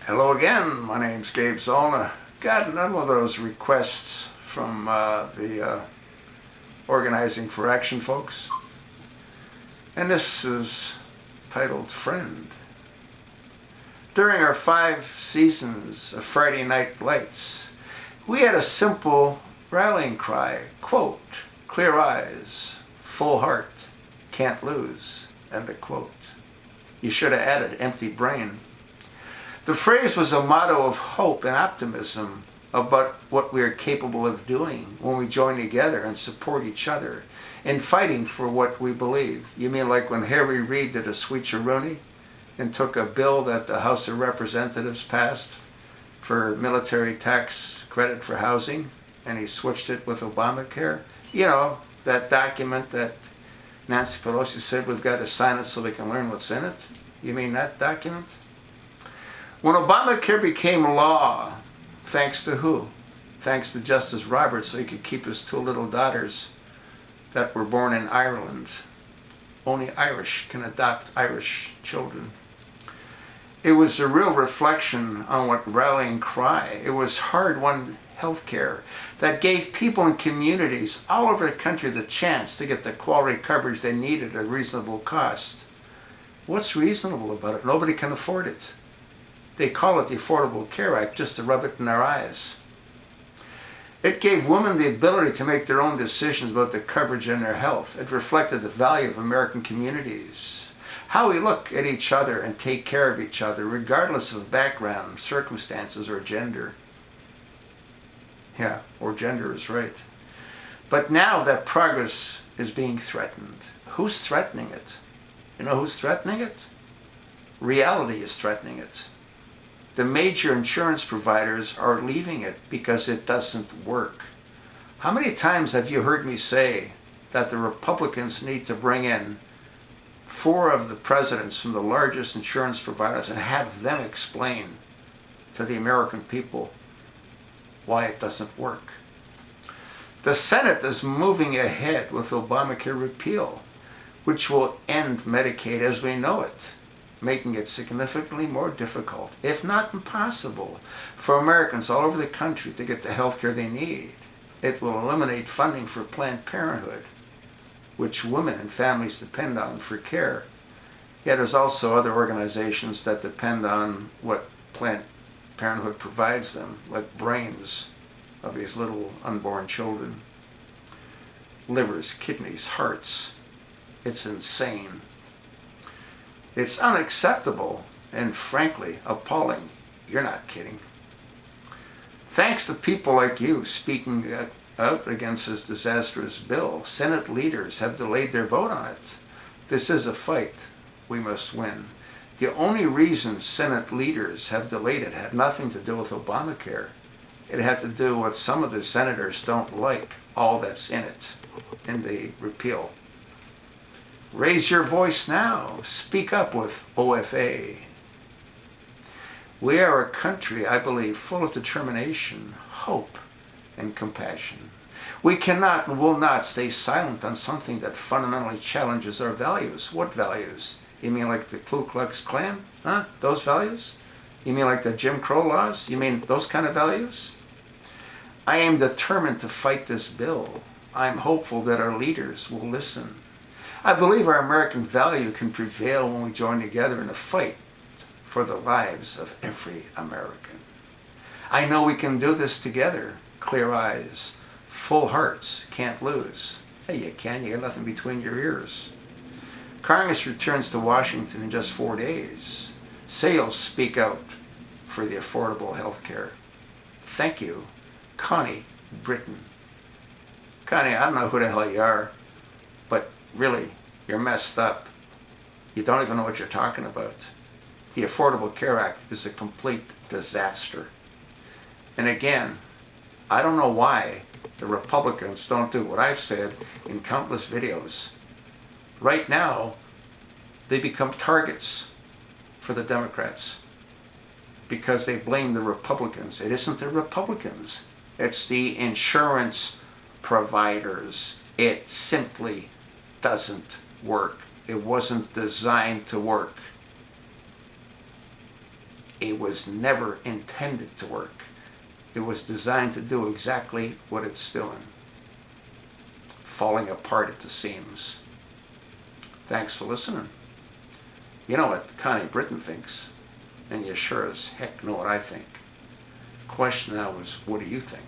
Hello again, my name's Gabe Zolna. Got another one of those requests from the Organizing for Action folks. And this is titled Friend. During our 5 seasons of Friday Night Lights, we had a simple rallying cry, quote, clear eyes, full heart, can't lose, end of quote. You should have added empty brain. The phrase was a motto of hope and optimism about what we are capable of doing when we join together and support each other in fighting for what we believe. You mean like when Harry Reid did a switcheroonie and took a bill that the House of Representatives passed for military tax credit for housing, and he switched it with Obamacare? You know, that document that Nancy Pelosi said we've got to sign it so we can learn what's in it? You mean that document? When Obamacare became law, thanks to who? Thanks to Justice Roberts, so he could keep his 2 little daughters that were born in Ireland. Only Irish can adopt Irish children. It was a real reflection on what rallying cry. It was hard-won health care that gave people in communities all over the country the chance to get the quality coverage they needed at a reasonable cost. What's reasonable about it? Nobody can afford it. They call it the Affordable Care Act just to rub it in our eyes. It gave women the ability to make their own decisions about the coverage in their health. It reflected the value of American communities, how we look at each other and take care of each other, regardless of background, circumstances, or gender. Yeah, or gender is right. But now that progress is being threatened. Who's threatening it? You know who's threatening it? Reality is threatening it. The major insurance providers are leaving it because it doesn't work. How many times have you heard me say that the Republicans need to bring in 4 of the presidents from the largest insurance providers and have them explain to the American people why it doesn't work? The Senate is moving ahead with Obamacare repeal, which will end Medicaid as we know it, making it significantly more difficult, if not impossible, for Americans all over the country to get the health care they need. It will eliminate funding for Planned Parenthood, which women and families depend on for care. Yet there's also other organizations that depend on what Planned Parenthood provides them, like brains of these little unborn children, livers, kidneys, hearts. It's insane. It's unacceptable and frankly appalling. You're not kidding. Thanks to people like you speaking out against this disastrous bill, Senate leaders have delayed their vote on it. This is a fight we must win. The only reason Senate leaders have delayed it had nothing to do with Obamacare. It had to do with some of the senators don't like all that's in it, in the repeal. Raise your voice now. Speak up with OFA. We are a country, I believe, full of determination, hope, and compassion. We cannot and will not stay silent on something that fundamentally challenges our values. What values? You mean like the Ku Klux Klan? Huh? Those values? You mean like the Jim Crow laws? You mean those kind of values? I am determined to fight this bill. I'm hopeful that our leaders will listen. I believe our American value can prevail when we join together in a fight for the lives of every American. I know we can do this together. Clear eyes, full hearts, can't lose. Hey, you can, you got nothing between your ears. Congress returns to Washington in just 4 days. Say you'll speak out for the affordable health care. Thank you, Connie Britton. Connie, I don't know who the hell you are, but really, you're messed up. You don't even know what you're talking about. The Affordable Care Act is a complete disaster. And again, I don't know why the Republicans don't do what I've said in countless videos. Right now, they become targets for the Democrats because they blame the Republicans. It isn't the Republicans. It's the insurance providers. It simply doesn't work. It wasn't designed to work. it was never intended to work. It was designed to do exactly what it's doing. Falling apart at the seams. Thanks for listening. You know what Connie Britton thinks, and you sure as heck know what I think. The question now is, what do you think?